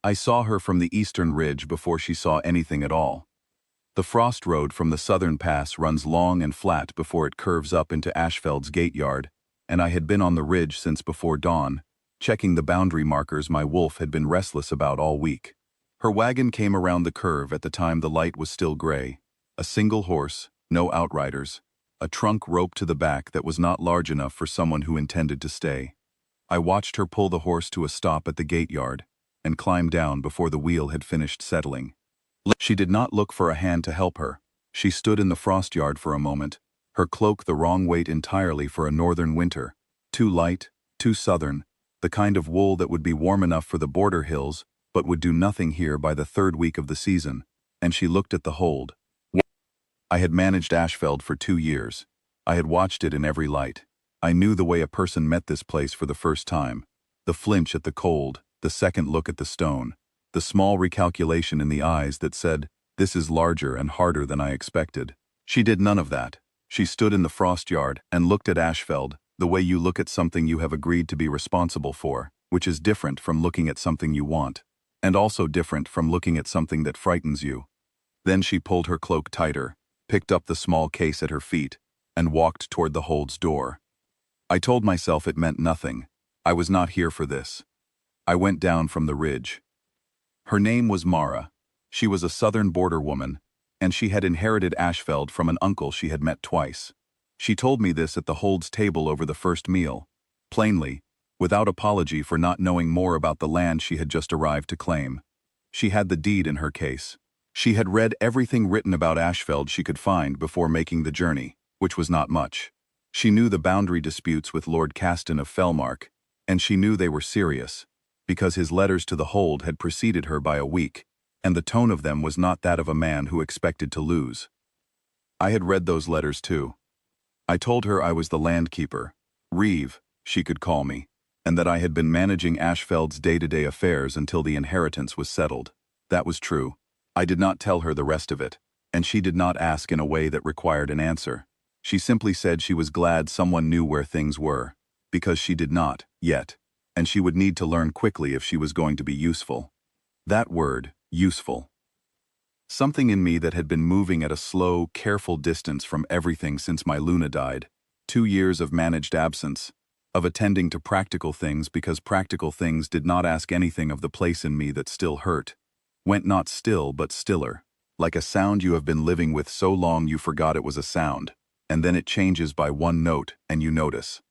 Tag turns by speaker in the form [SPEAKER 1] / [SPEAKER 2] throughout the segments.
[SPEAKER 1] I saw her from the eastern ridge before she saw anything at all. The frost road from the southern pass runs long and flat before it curves up into Ashfeld's gate yard, and I had been on the ridge since before dawn, checking the boundary markers my wolf had been restless about all week. Her wagon came around the curve at the time the light was still gray. A single horse, no outriders, a trunk roped to the back that was not large enough for someone who intended to stay. I watched her pull the horse to a stop at the gate yard and climb down before the wheel had finished settling. She did not look for a hand to help her. She stood in the frost yard for a moment, her cloak the wrong weight entirely for a northern winter, too light, too southern, the kind of wool that would be warm enough for the border hills but would do nothing here by the third week of the season, and she looked at the hold. I had managed Ashfeld for 2 years. I had watched it in every light. I knew the way a person met this place for the first time. The flinch at the cold, the second look at the stone, the small recalculation in the eyes that said, "This is larger and harder than I expected." She did none of that. She stood in the frost yard and looked at Ashfeld the way you look at something you have agreed to be responsible for, which is different from looking at something you want, and also different from looking at something that frightens you. Then she pulled her cloak tighter, picked up the small case at her feet, and walked toward the hold's door. I told myself it meant nothing. I was not here for this. I went down from the ridge. Her name was Mara. She was a southern border woman, and she had inherited Ashfeld from an uncle she had met twice. She told me this at the hold's table over the first meal, plainly, without apology for not knowing more about the land she had just arrived to claim. She had the deed in her case. She had read everything written about Ashfeld she could find before making the journey, which was not much. She knew the boundary disputes with Lord Caston of Fellmark, and she knew they were serious, because his letters to the hold had preceded her by a week, and the tone of them was not that of a man who expected to lose. I had read those letters too. I told her I was the landkeeper, Reeve, she could call me, and that I had been managing Ashfeld's day-to-day affairs until the inheritance was settled. That was true. I did not tell her the rest of it, and she did not ask in a way that required an answer. She simply said she was glad someone knew where things were, because she did not, yet, and she would need to learn quickly if she was going to be useful. That word, useful. Something in me that had been moving at a slow, careful distance from everything since my Luna died, 2 years of managed absence, of attending to practical things because practical things did not ask anything of the place in me that still hurt, went not still but stiller, like a sound you have been living with so long you forgot it was a sound, and then it changes by one note and you notice.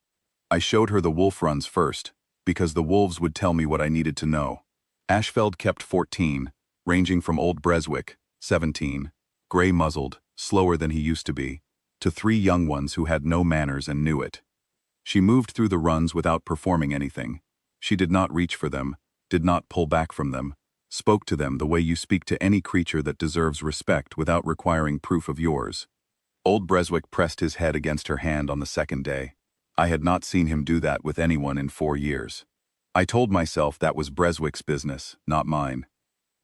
[SPEAKER 1] I showed her the wolf runs first, because the wolves would tell me what I needed to know. Ashfeld kept 14, ranging from Old Breswick, 17, gray-muzzled, slower than he used to be, to 3 young ones who had no manners and knew it. She moved through the runs without performing anything. She did not reach for them, did not pull back from them, spoke to them the way you speak to any creature that deserves respect without requiring proof of yours. Old Breswick pressed his head against her hand on the second day. I had not seen him do that with anyone in 4 years. I told myself that was Breswick's business, not mine.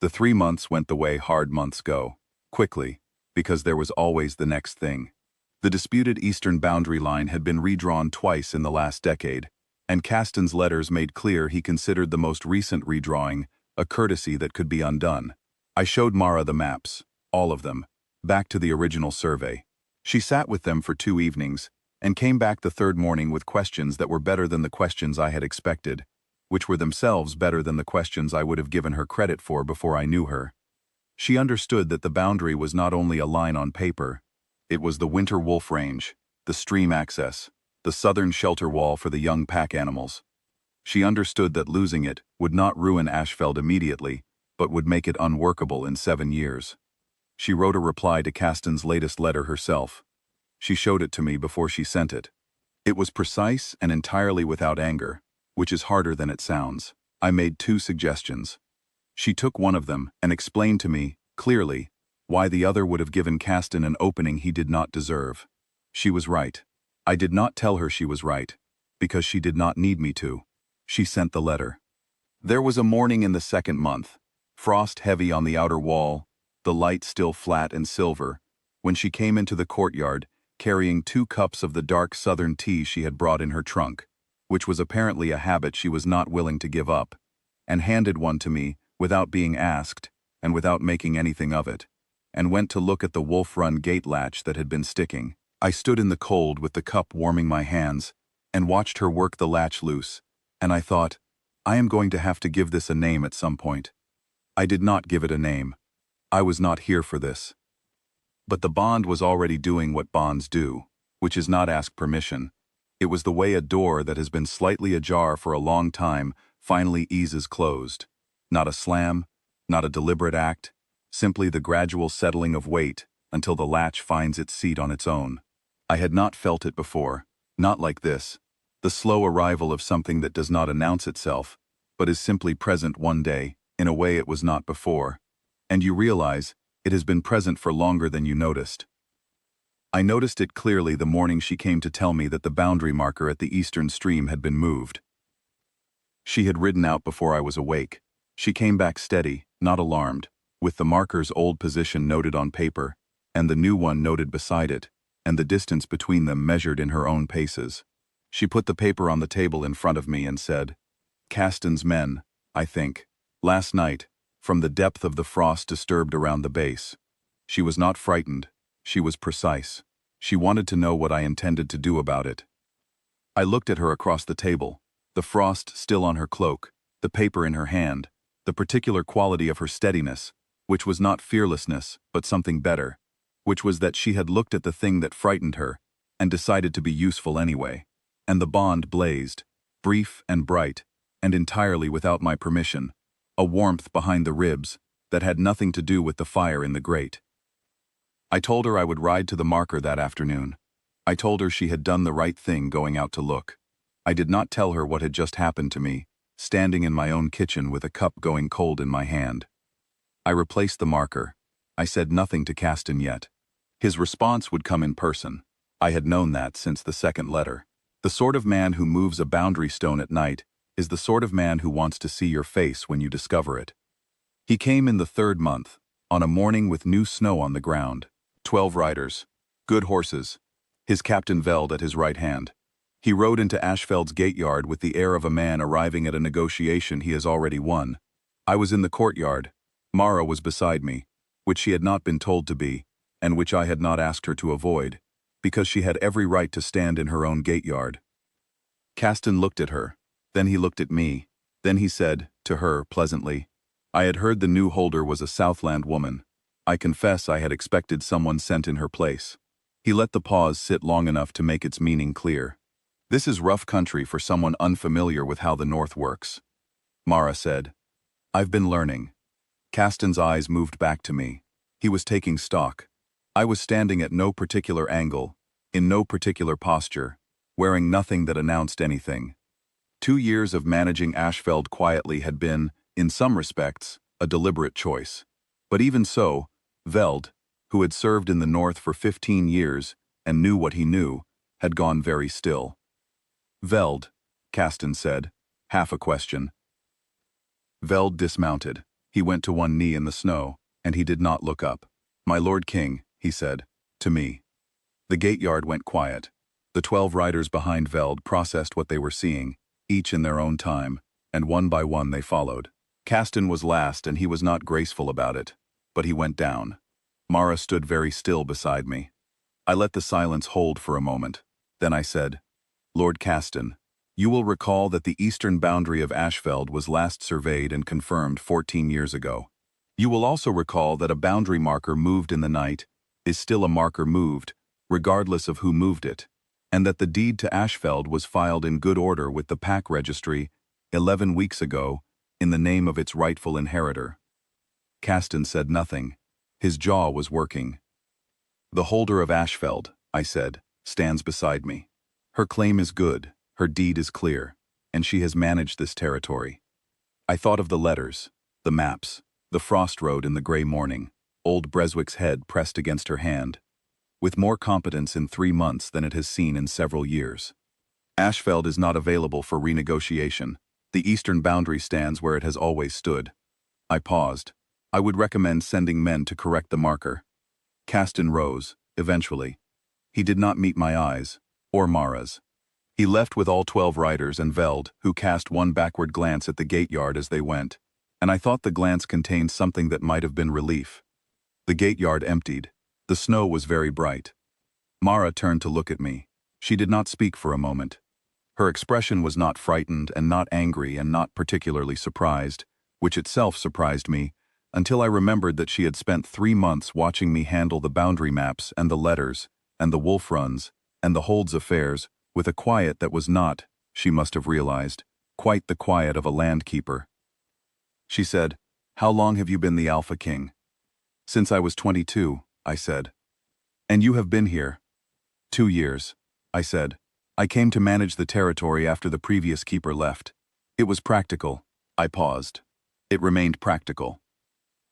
[SPEAKER 1] The 3 months went the way hard months go, quickly, because there was always the next thing. The disputed eastern boundary line had been redrawn twice in the last decade, and Caston's letters made clear he considered the most recent redrawing a courtesy that could be undone. I showed Mara the maps, all of them, back to the original survey. She sat with them for 2 evenings, and came back the third morning with questions that were better than the questions I had expected, which were themselves better than the questions I would have given her credit for before I knew her. She understood that the boundary was not only a line on paper, it was the winter wolf range, the stream access, the southern shelter wall for the young pack animals. She understood that losing it would not ruin Ashfeld immediately, but would make it unworkable in 7 years. She wrote a reply to Caston's latest letter herself. She showed it to me before she sent it. It was precise and entirely without anger, which is harder than it sounds. I made 2 suggestions. She took one of them and explained to me, clearly, why the other would have given Caston an opening he did not deserve. She was right. I did not tell her she was right, because she did not need me to. She sent the letter. There was a morning in the 2nd month, frost heavy on the outer wall, the light still flat and silver, when she came into the courtyard, carrying 2 cups of the dark southern tea she had brought in her trunk, which was apparently a habit she was not willing to give up, and handed one to me without being asked, and without making anything of it, and went to look at the Wolf Run gate latch that had been sticking. I stood in the cold with the cup warming my hands, and watched her work the latch loose, and I thought, I am going to have to give this a name at some point. I did not give it a name. I was not here for this. But the bond was already doing what bonds do, which is not ask permission. It was the way a door that has been slightly ajar for a long time finally eases closed. Not a slam, not a deliberate act, simply the gradual settling of weight until the latch finds its seat on its own. I had not felt it before, not like this, the slow arrival of something that does not announce itself, but is simply present one day, in a way it was not before, and you realize it has been present for longer than you noticed. I noticed it clearly the morning she came to tell me that the boundary marker at the eastern stream had been moved. She had ridden out before I was awake. She came back steady, not alarmed, with the marker's old position noted on paper, and the new one noted beside it, and the distance between them measured in her own paces. She put the paper on the table in front of me and said, "Caston's men, I think. Last night, from the depth of the frost disturbed around the base." She was not frightened. She was precise. She wanted to know what I intended to do about it. I looked at her across the table, the frost still on her cloak, the paper in her hand, the particular quality of her steadiness, which was not fearlessness, but something better, which was that she had looked at the thing that frightened her and decided to be useful anyway. And the bond blazed, brief and bright, and entirely without my permission, a warmth behind the ribs that had nothing to do with the fire in the grate. I told her I would ride to the marker that afternoon. I told her she had done the right thing going out to look. I did not tell her what had just happened to me, standing in my own kitchen with a cup going cold in my hand. I replaced the marker. I said nothing to Caston yet. His response would come in person. I had known that since the second letter. The sort of man who moves a boundary stone at night is the sort of man who wants to see your face when you discover it. He came in the third month, on a morning with new snow on the ground. 12 riders. Good horses. His captain Veld at his right hand. He rode into Ashfeld's gate yard with the air of a man arriving at a negotiation he has already won. I was in the courtyard. Mara was beside me, which she had not been told to be, and which I had not asked her to avoid, because she had every right to stand in her own gate yard. Caston looked at her, then he looked at me, then he said, to her, pleasantly, I had heard the new holder was a Southland woman. I confess I had expected someone sent in her place. He let the pause sit long enough to make its meaning clear. This is rough country for someone unfamiliar with how the North works. Mara said, I've been learning. Caston's eyes moved back to me. He was taking stock. I was standing at no particular angle, in no particular posture, wearing nothing that announced anything. 2 years of managing Ashfeld quietly had been, in some respects, a deliberate choice. But even so, Veld, who had served in the North for 15 years and knew what he knew, had gone very still. Veld, Caston said, half a question. Veld dismounted. He went to one knee in the snow, and he did not look up. My Lord King, he said, to me. The gate yard went quiet. The 12 riders behind Veld processed what they were seeing, each in their own time, and one by one they followed. Caston was last, and he was not graceful about it, but he went down. Mara stood very still beside me. I let the silence hold for a moment. Then I said, Lord Caston, you will recall that the eastern boundary of Ashfeld was last surveyed and confirmed 14 years ago. You will also recall that a boundary marker moved in the night is still a marker moved, regardless of who moved it, and that the deed to Ashfeld was filed in good order with the pack registry 11 weeks ago in the name of its rightful inheritor. Caston said nothing. His jaw was working. The holder of Ashfeld, I said, stands beside me. Her claim is good, her deed is clear, and she has managed this territory. I thought of the letters, the maps, the frost road in the gray morning, old Breswick's head pressed against her hand, with more competence in 3 months than it has seen in several years. Ashfeld is not available for renegotiation. The eastern boundary stands where it has always stood. I paused. I would recommend sending men to correct the marker. Caston rose, eventually. He did not meet my eyes, or Mara's. He left with all 12 riders and Veld, who cast one backward glance at the gate yard as they went. and I thought the glance contained something that might have been relief. The gate yard emptied. The snow was very bright. Mara turned to look at me. She did not speak for a moment. Her expression was not frightened and not angry and not particularly surprised, which itself surprised me, until I remembered that she had spent 3 months watching me handle the boundary maps and the letters, and the wolf runs, and the Hold's affairs, with a quiet that was not, she must have realized, quite the quiet of a landkeeper. She said, "How long have you been the Alpha King?" "Since I was 22, I said. "And you have been here?" 2 years, I said. "I came to manage the territory after the previous keeper left. It was practical." I paused. It remained practical.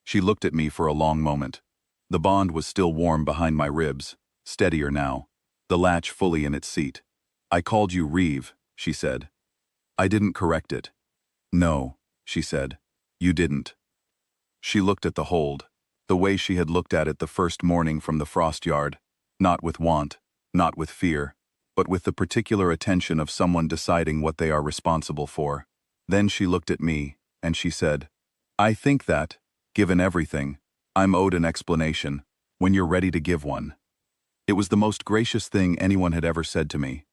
[SPEAKER 1] She looked at me for a long moment. The bond was still warm behind my ribs, steadier now, the latch fully in its seat. "I called you Reeve," she said. I didn't correct it. "No," she said. "You didn't." She looked at the Hold, the way she had looked at it the first morning from the frost yard, not with want, not with fear, but with the particular attention of someone deciding what they are responsible for. Then she looked at me, and she said, "I think that, given everything, I'm owed an explanation, when you're ready to give one." It was the most gracious thing anyone had ever said to me.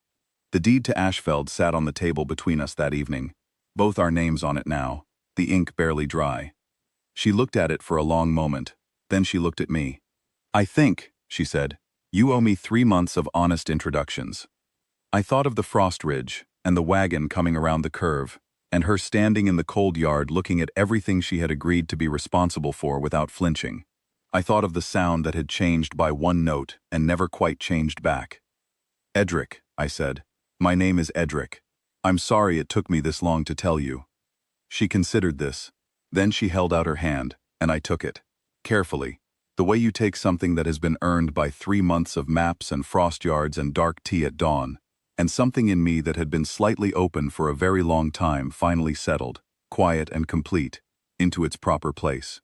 [SPEAKER 1] The deed to Ashfeld sat on the table between us that evening, both our names on it now, the ink barely dry. She looked at it for a long moment, then she looked at me. "I think," she said, "you owe me 3 months of honest introductions." I thought of the frost ridge, and the wagon coming around the curve, and her standing in the cold yard looking at everything she had agreed to be responsible for without flinching. I thought of the sound that had changed by 1 note and never quite changed back. "Edric," I said. "My name is Edric. I'm sorry it took me this long to tell you." She considered this. Then she held out her hand, and I took it. Carefully, the way you take something that has been earned by 3 months of maps and frost yards and dark tea at dawn, and something in me that had been slightly open for a very long time finally settled, quiet and complete, into its proper place.